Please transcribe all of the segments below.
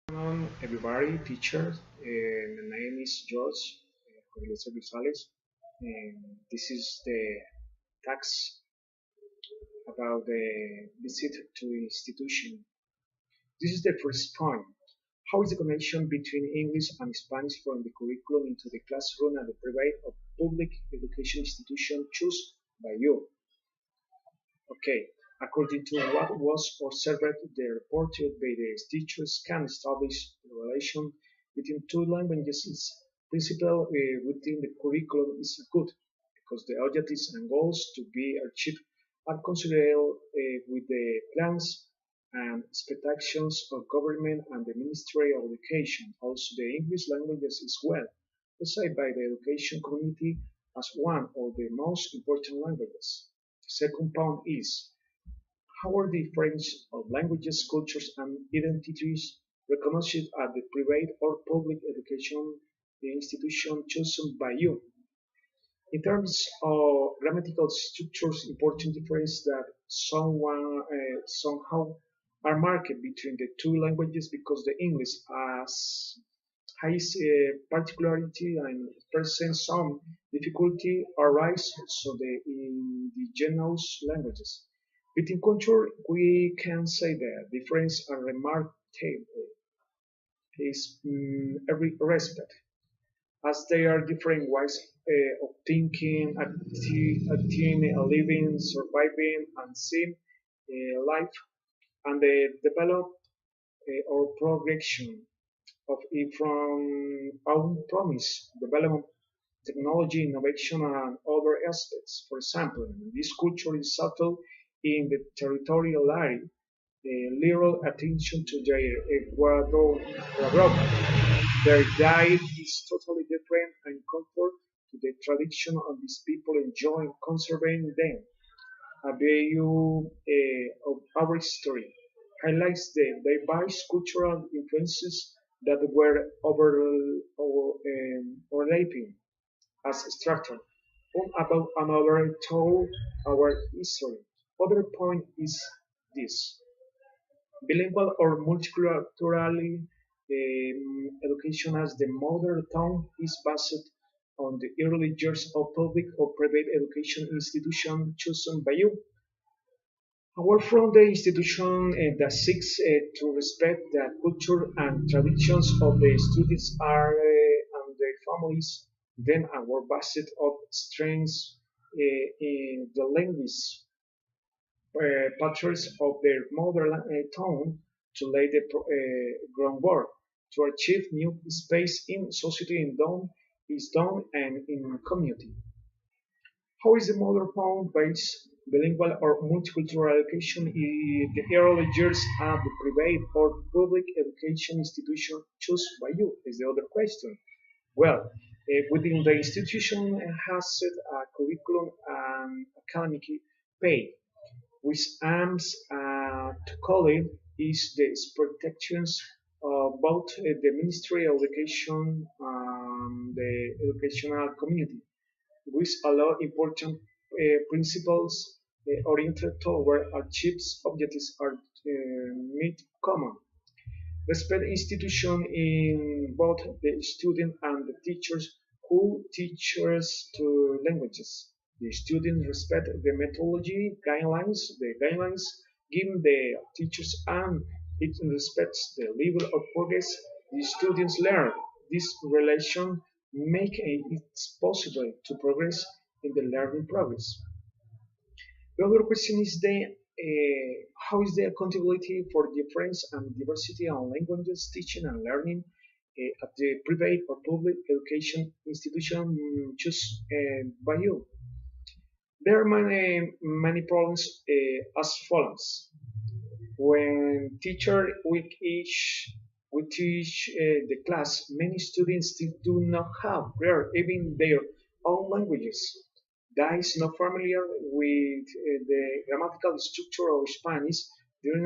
Afternoon, everybody, teachers. My name is George Gonzalez, and this is the tax about the visit to institution. This is the first point. How is the connection between English and Spanish from the curriculum into the classroom and the private or public education institution chosen by you? Okay, according to what was observed, the reported by the teachers can establish the relation between two languages is principle within the curriculum is good because the objectives and goals to be achieved are considered with the plans and expectations of government and the Ministry of Education. Also, the English languages is well received by the education community as one of the most important languages. The second point is how are the difference of languages, cultures, and identities recognized at the private or public education institution chosen by you? In terms of grammatical structures, important difference that somehow are marked between the two languages because the English has particularity and presents some difficulty arise so the indigenous languages. Between culture, we can say that difference are remarkable is every respect as they are different ways of thinking, acting, living, surviving, and seeing life, and the develop or progression of it from own promise, development, technology, innovation, and other aspects. For example, this culture is subtle in the territorial area, little attention to their wardrobe. Their diet is totally different and comfort to the tradition of these people enjoy conserving them. A value of our history highlights the diverse cultural influences that were overlapping as structure. One about another told our history. Other point is this. Bilingual or multicultural education as the mother tongue is based on the early years of public or private education institution chosen by you. Our from the institution that seeks to respect the culture and traditions of the students are and their families, then our basket of strengths in the language patterns of their mother tongue to lay the groundwork to achieve new space in society in done is done and in community. How is the mother tongue based bilingual or multicultural education in the early years of the private or public education institution chosen by you? Is the other question. Well, within the institution has set a curriculum and academic pay, which aims to call it is the expectations of both the Ministry of Education and the educational community, which allow important principles oriented toward achieves objectives are made common. Respect institution in both the student and the teachers who teaches to languages. The students respect the methodology guidelines, the guidelines given the teachers, and it respects the level of progress the students learn. This relation make it possible to progress in the learning progress. The other question is how is the accountability for difference and diversity on languages teaching and learning at the private or public education institution chosen by you? There are many problems as follows. When teacher we teach the class, many students still do not have clear even their own languages. That is not familiar with the grammatical structure of Spanish. Do you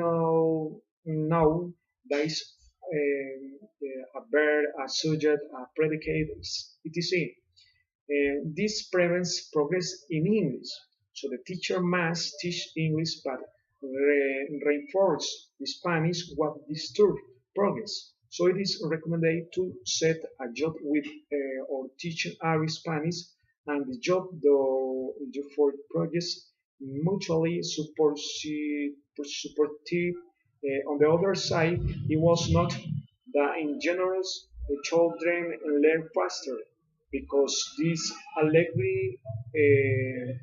know that is a verb, a subject, a predicate, etc. This prevents progress in English. So the teacher must teach English but reinforce the Spanish what disturbs progress. So it is recommended to set a job with or teaching Irish Spanish and the job though for projects mutually supportive. On the other side, it was not that ingenuous the children learn faster because these allegedly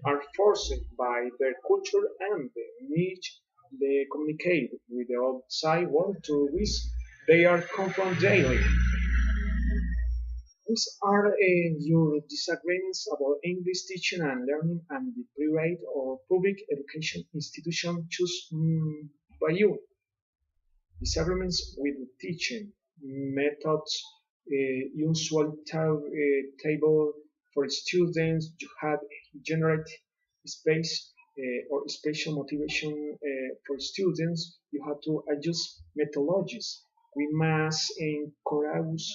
are forced by their culture and the need they communicate with the outside world to which they are confronted daily. These are your disagreements about English teaching and learning and the private or public education institution chosen by you. Disagreements with teaching methods, usual table for students, you have generate space or special motivation for students, you have to adjust methodologies. We must encourage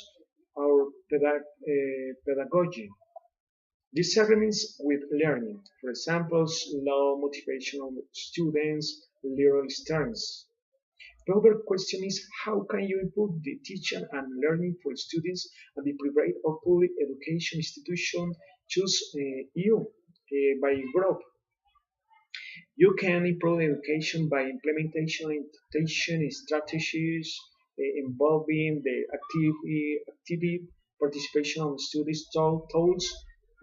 our pedagogy. Disagreements with learning, for example, low motivation of students, little strengths. The other question is how can you improve the teaching and learning for students at the private or public education institution choose you by group. You can improve education by implementation strategies involving the active participation of students tools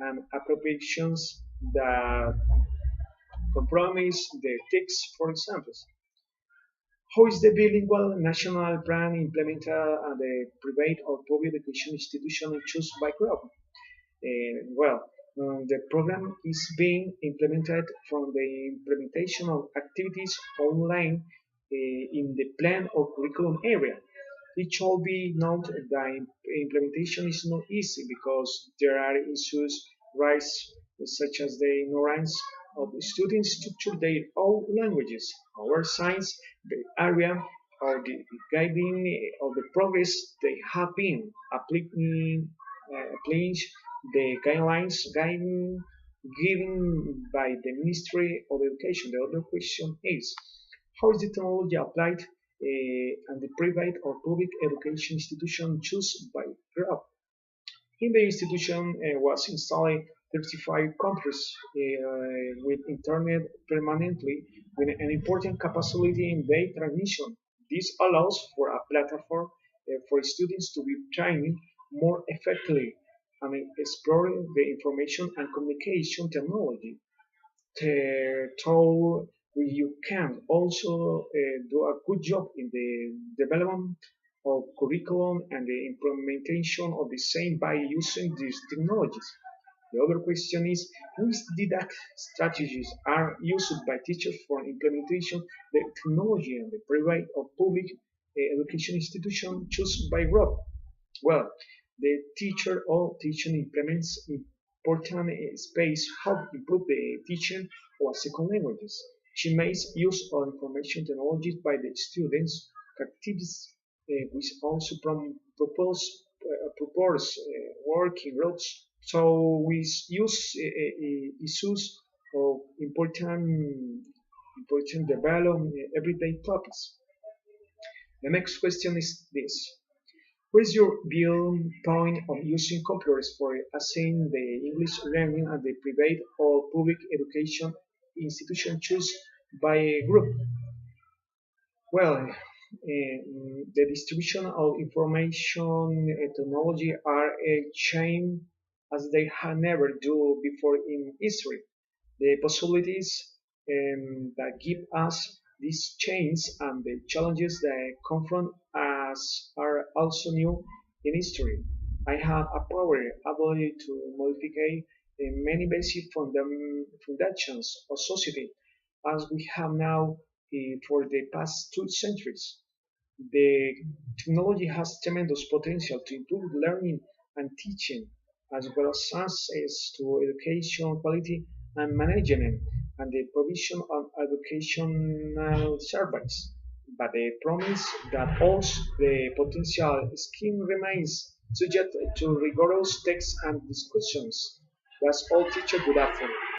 and appropriations that compromise the text, for example. How is the bilingual national plan implemented at the private or public education institution chosen by group? The program is being implemented from the implementation of activities online in the plan or curriculum area. It should be noted that implementation is not easy because there are issues raised such as the ignorance of the students to their own languages. Our science, the area, or the guiding of the progress they have been applying the guidelines guiding given by the Ministry of Education. The other question is how is the technology applied and the private or public education institution chosen by GRAP? In the institution was installed 35 computers with internet permanently with an important capacity in data transmission. This allows for a platform for students to be trained more effectively and exploring the information and communication technology. So you can also do a good job in the development of curriculum and the implementation of the same by using these technologies. The other question is which didactic strategies are used by teachers for implementation the technology and the private or public education institution chosen by Rob? Well, the teacher or teaching implements important space how to improve the teaching of second languages. She makes use of information technologies by the students, activities which also propose working groups. So we use issues of important development everyday topics. The next question is this. What is your viewpoint of using computers for assessing the English learning at the private or public education institution chosen by a group? The distribution of information technology are a chain as they have never do before in history. The possibilities that give us these chains and the challenges that confront us are also new in history. I have a power ability to modify many basic foundations of society as we have now for the past 2 centuries. The technology has tremendous potential to improve learning and teaching, as well as access to education quality and management and the provision of educational services. But the promise that also the potential scheme remains subject to rigorous tests and discussions. That's all, teacher. Good afternoon.